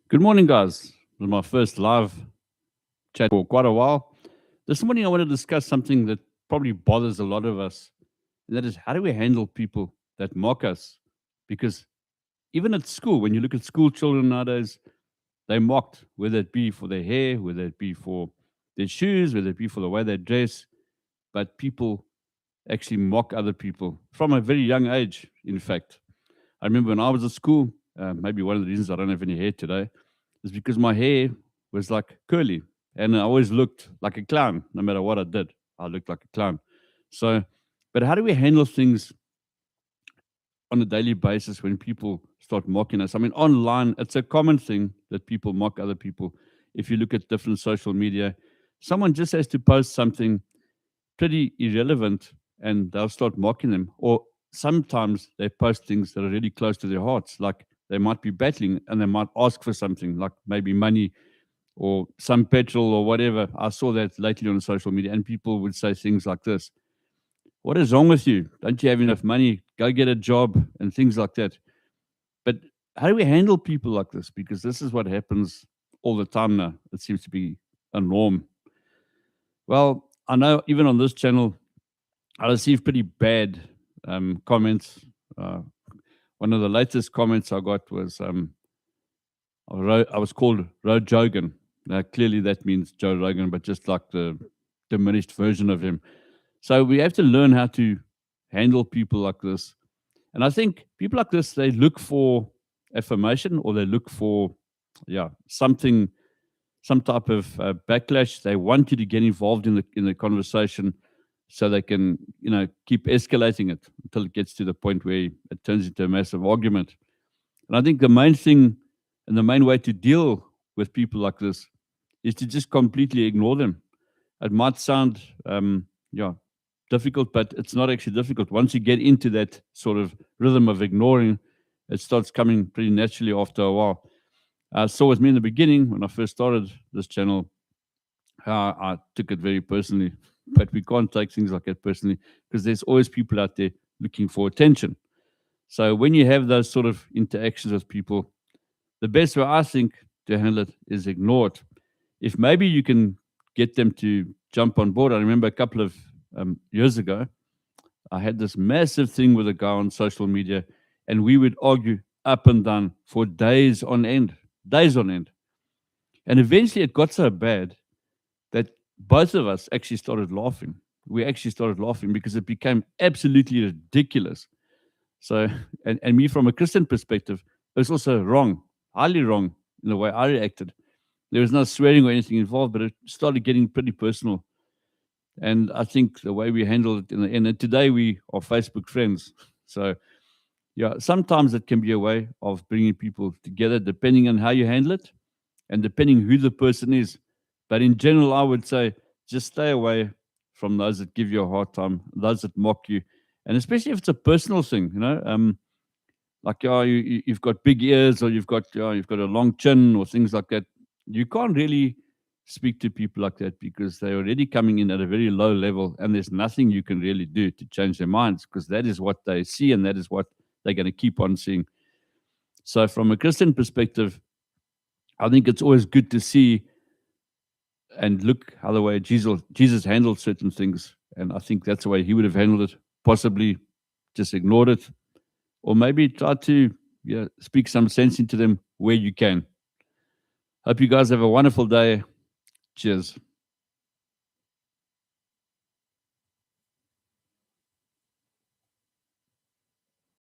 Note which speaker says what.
Speaker 1: Good morning, guys. This is my first live chat for quite a while. This morning, I want to discuss something that probably bothers a lot of us, and that is how do we handle people that mock us? Because even at school, when you look at school children nowadays, they're mocked, whether it be for their hair, whether it be for their shoes, whether it be for the way they dress. But people actually mock other people from a very young age, in fact. I remember when I was at school, maybe one of the reasons I don't have any hair today is because my hair was like curly and I always looked like a clown. No matter what I did, I looked like a clown. So, but how do we handle things on a daily basis when people start mocking us? I mean, online, it's a common thing that people mock other people. If you look at different social media, someone just has to post something pretty irrelevant and they'll start mocking them. Or sometimes they post things that are really close to their hearts, like they might be battling and they might ask for something, like maybe money or some petrol or whatever. I saw that lately on social media, and people would say things like this: "What is wrong with you? Don't you have enough money? Go get a job," and things like that. But how do we handle people like this? Because this is what happens all the time now. It seems to be a norm. Well, I know even on this channel, I received pretty bad comments. Uh, One of the latest comments I got was I was called Jogan. Now, clearly that means Joe Rogan, but just like the diminished version of him. So we have to learn how to handle people like this. And I think people like this, they look for affirmation, or they look for, something, some type of backlash. They want you to get involved in the conversation so they can, keep escalating it until it gets to the point where it turns into a massive argument. And I think the main thing and the main way to deal with people like this is to just completely ignore them. It might sound, difficult, but it's not actually difficult. Once you get into that sort of rhythm of ignoring, it starts coming pretty naturally after a while. So with me in the beginning, when I first started this channel, I took it very personally. But we can't take things like that personally because there's always people out there looking for attention. So when you have those sort of interactions with people, the best way I think to handle it is ignore it. If maybe you can get them to jump on board. I remember a couple of years ago, I had this massive thing with a guy on social media, and we would argue up and down for days on end, days on end. And eventually it got so bad that both of us actually started laughing. We actually started laughing because it became absolutely ridiculous. So, and me from a Christian perspective, it was also wrong, highly wrong in the way I reacted. There was no swearing or anything involved, but it started getting pretty personal. And I think the way we handled it in the end, and today we are Facebook friends. So, yeah, sometimes it can be a way of bringing people together depending on how you handle it and depending who the person is. But in general, I would say just stay away from those that give you a hard time, those that mock you, and especially if it's a personal thing, like you've got big ears, or you've got a long chin, or things like that. You can't really speak to people like that because they're already coming in at a very low level, and there's nothing you can really do to change their minds because that is what they see and that is what they're going to keep on seeing. So, from a Christian perspective, I think it's always good to see and look how the way Jesus handled certain things, and I think that's the way he would have handled it. Possibly just ignored it, or maybe try to speak some sense into them where you can. Hope you guys have a wonderful day. Cheers.